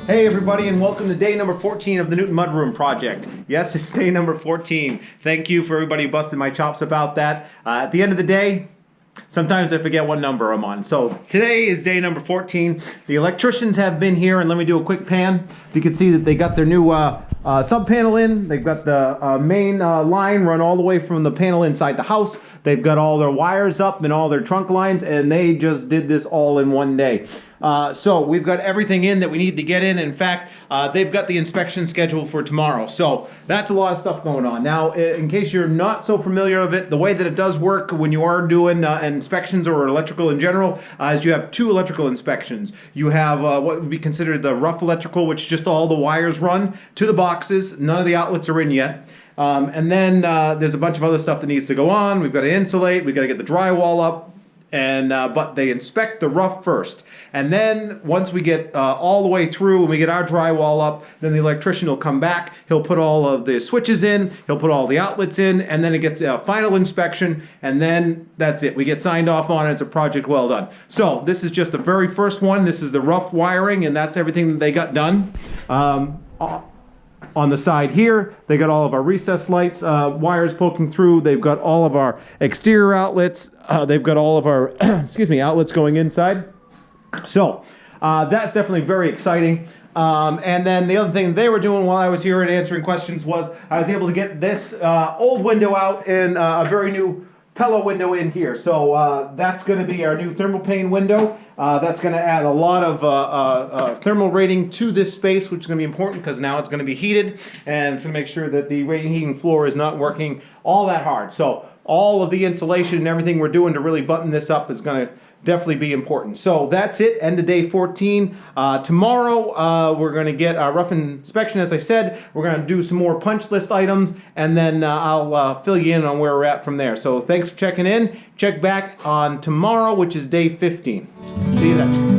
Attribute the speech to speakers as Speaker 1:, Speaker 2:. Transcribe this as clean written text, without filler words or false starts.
Speaker 1: Hey everybody, and welcome to day number 14 of the Newton Mudroom project. Yes, it's day number 14. Thank you for everybody who busted my chops about that. At the end of the day, sometimes I forget what number I'm on. So today is day number 14. The electricians have been here, and let me do a quick pan. You can see that they got their new sub panel in. They've got the main line run all the way from the panel inside the house. They've got all their wires up and all their trunk lines, and they just did this all in one day. So we've got everything in that we need to get in. In fact, they've got the inspection scheduled for tomorrow. So that's a lot of stuff going on. Now, in case you're not so familiar with it, the way that it does work when you are doing inspections or electrical in general is you have two electrical inspections. You have what would be considered the rough electrical, which just all the wires run to the boxes. None of the outlets are in yet. And then there's a bunch of other stuff that needs to go on. We've got to insulate. We've got to get the drywall up. And but they inspect the rough first, and then once we get all the way through and we get our drywall up, then the electrician will come back. He'll put all of the switches in, he'll put all the outlets in, and then it gets a final inspection, and then that's it. We get signed off on it. It's a project well done. So this is just the very first one. This is the rough wiring, and that's everything that they got done. On the side here, they got all of our recessed lights, wires poking through. They've got all of our exterior outlets. They've got all of our, excuse me, outlets going inside. So that's definitely very exciting. And then the other thing they were doing while I was here and answering questions was I was able to get this old window out and a very new Pella window in here. So that's going to be our new thermal pane window. That's going to add a lot of thermal rating to this space, which is going to be important because now it's going to be heated, and it's going to make sure that the radiant heating floor is not working all that hard. So all of the insulation and everything we're doing to really button this up is going to definitely be important. So that's it, end of day 14. Tomorrow we're going to get our rough inspection, as I said. We're going to do some more punch list items, and then I'll fill you in on where we're at from there. So thanks for checking in. Check back on tomorrow, which is day 15. See you then.